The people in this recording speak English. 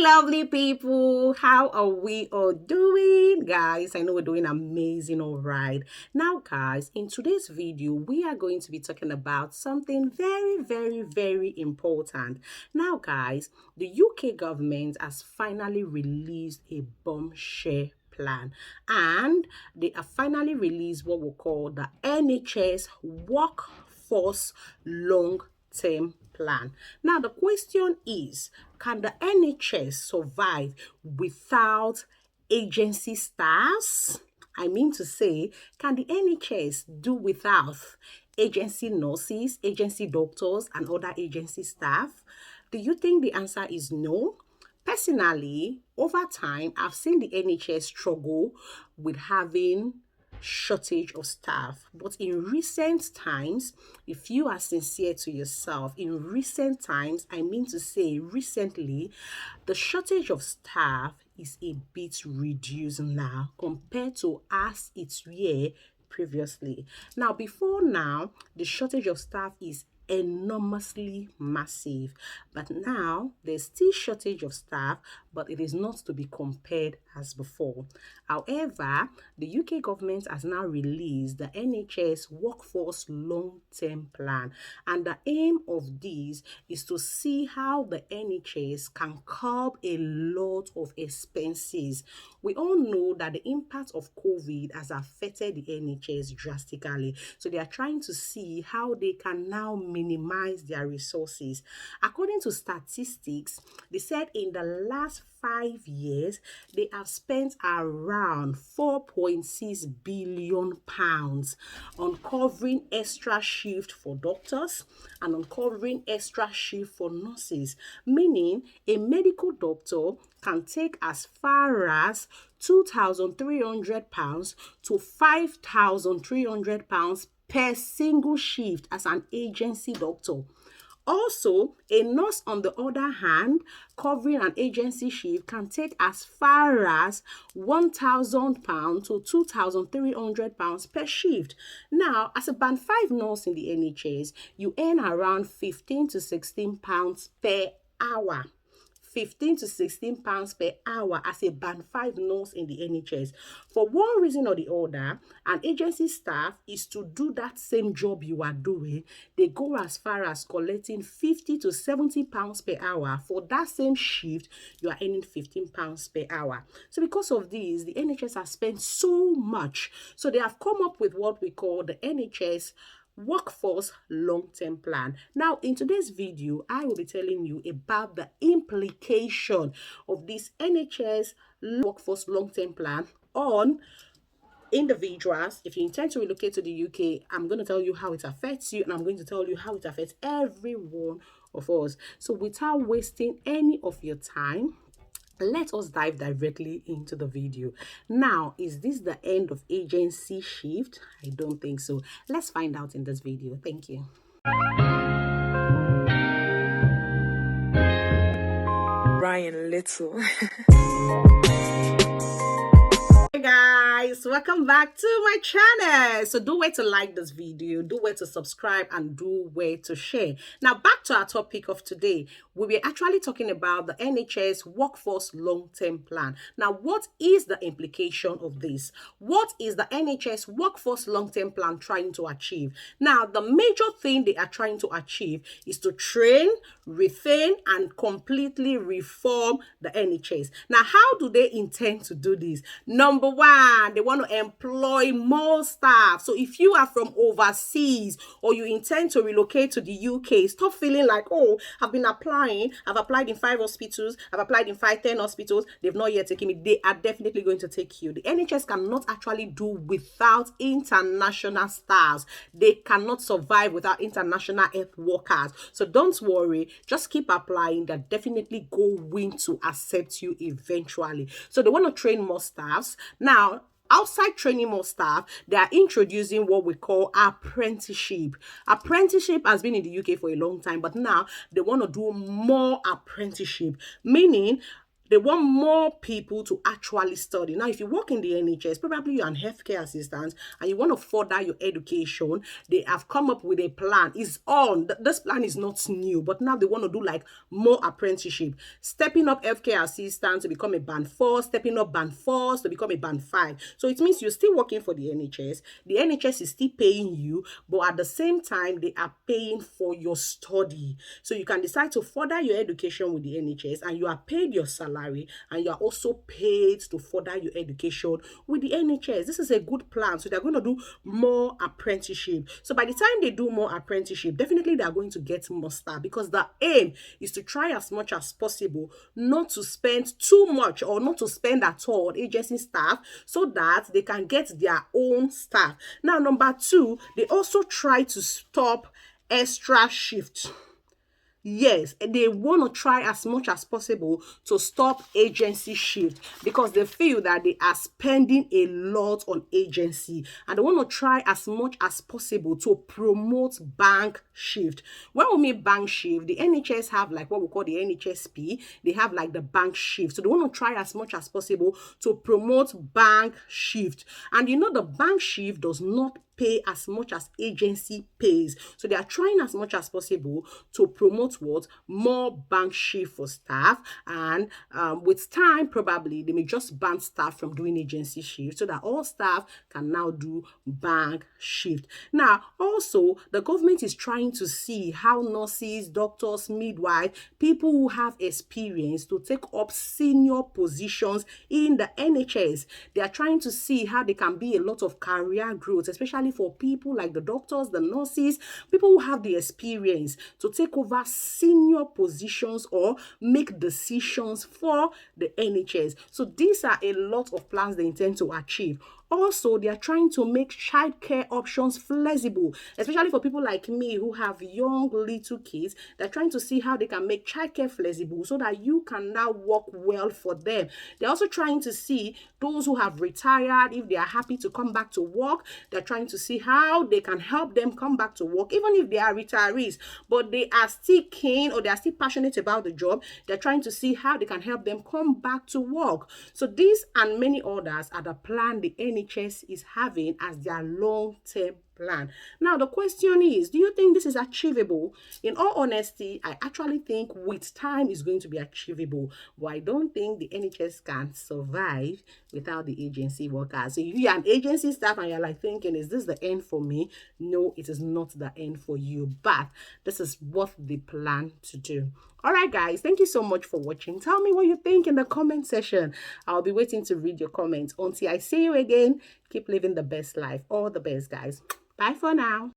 lovely people. How are we all doing, guys? I know we're doing amazing, all right. Now, guys, in today's video, we are going to be talking about something very important. Now, guys, the UK government has finally released a bombshell plan, and they have finally released what we call the NHS Workforce Long-Term Plan. Now, the question is, can the NHS survive without agency staffs? I mean to say, can the NHS do without agency nurses, agency doctors, and other agency staff? Do you think the answer is no? Personally, over time, I've seen the NHS struggle with having shortage of staff. But in recent times, if you are sincere to yourself, in recent times, I mean to say recently, the shortage of staff is a bit reduced now compared to as it were previously. Now, before now, the shortage of staff is enormously massive, but now there's still shortage of staff, but it is not to be compared as before. However, the UK government has now released the NHS Workforce Long-Term Plan, and the aim of this is to see how the NHS can curb a lot of expenses. We all know that the impact of COVID has affected the NHS drastically, so they are trying to see how they can now minimize their resources. According to statistics, they said in the last 5 years, they have spent around £4.6 billion on covering extra shift for doctors and on covering extra shift for nurses, meaning a medical doctor can take as far as £2,300 to £5,300 per single shift as an agency doctor. Also, a nurse, on the other hand, covering an agency shift can take as far as £1,000 to £2,300 per shift. Now, as a band 5 nurse in the NHS, you earn around £15 to £16 per hour. £15 to £16 per hour as a band 5 nurse in the NHS. For one reason or the other, an agency staff is to do that same job you are doing. They go as far as collecting £50 to £70 per hour. For that same shift, you are earning £15 per hour. So because of this, the NHS has spent so much. So they have come up with what we call the NHS Workforce Long-Term Plan. Now, in today's video, I will be telling you about the implication of this NHS Workforce Long-Term Plan on individuals. If you intend to relocate to the UK, I'm going to tell you how it affects you, and I'm going to tell you how it affects every one of us. So without wasting any of your time, let us dive directly into the video. Now, is this the end of agency shift? I don't think so. Let's find out in this video. Thank you. Ryan Little. Hey guys, welcome back to my channel. So do where to like this video, do where to subscribe, and do where to share. Now back to our topic of today. We were actually talking about the NHS Workforce Long-Term Plan. Now, what is the implication of this? What is the NHS Workforce Long-Term Plan trying to achieve? Now, the major thing they are trying to achieve is to train, retain, and completely reform the NHS. Now, how do they intend to do this? Number one, they want to employ more staff. So if you are from overseas or you intend to relocate to the UK, stop feeling like, oh, I've been applying. I've applied in 5 hospitals. I've applied in 10 hospitals. They've not yet taken me. They are definitely going to take you. The NHS cannot actually do without international stars. They cannot survive without international health workers. So don't worry. Just keep applying. They're definitely going to accept you eventually. So they want to train more staffs. Now, outside training more staff, they are introducing what we call apprenticeship. Apprenticeship has been in the UK for a long time, but now they want to do more apprenticeship, meaning They want more people to actually study. Now, if you work in the NHS, probably you're an healthcare assistant and you want to further your education, they have come up with a plan. It's on. This plan is not new, but now they want to do like more apprenticeship. Stepping up healthcare assistant to become a band 4, stepping up band 4 to become a band 5. So it means you're still working for the NHS. The NHS is still paying you, but at the same time, they are paying for your study. So you can decide to further your education with the NHS and you are paid your salary and you are also paid to further your education with the NHS. This is a good plan. So they're going to do more apprenticeship. So by the time they do more apprenticeship, definitely they are going to get more staff, because the aim is to try as much as possible not to spend too much or not to spend at all on agency staff, so that they can get their own staff. Now, number 2, they also try to stop extra shift. Yes, they want to try as much as possible to stop agency shift, because they feel that they are spending a lot on agency, and they want to try as much as possible to promote bank shift. When we mean bank shift, the NHS have like what we call the NHSP. They have like the bank shift. So they want to try as much as possible to promote bank shift. And you know, the bank shift does not pay as much as agency pays. So they are trying as much as possible to promote what? More bank shift for staff. And with time, probably they may just ban staff from doing agency shift, so that all staff can now do bank shift. Now, also, the government is trying to see how nurses, doctors, midwives, people who have experience to take up senior positions in the NHS. They are trying to see how they can be a lot of career growth, especially for people like the doctors, the nurses, people who have the experience to take over senior positions or make decisions for the NHS. So these are a lot of plans they intend to achieve. Also, they are trying to make childcare options flexible, especially for people like me who have young little kids. They're trying to see how they can make childcare flexible so that you can now work well for them. They're also trying to see those who have retired, if they are happy to come back to work. They're trying to see how they can help them come back to work, even if they are retirees, but they are still keen or they are still passionate about the job. They're trying to see how they can help them come back to work. So these and many others are the plan the NHS is having as their long-term plan. Now, the question is, do you think this is achievable? In all honesty, I actually think with time is going to be achievable, but I don't think the NHS can survive without the agency workers. So if you're an agency staff and you're like thinking, is this the end for me? No, it is not the end for you, but this is what they plan to do. All right, guys, thank you so much for watching. Tell me what you think in the comment section. I'll be waiting to read your comments. Until I see you again, keep living the best life. All the best, guys. Bye for now.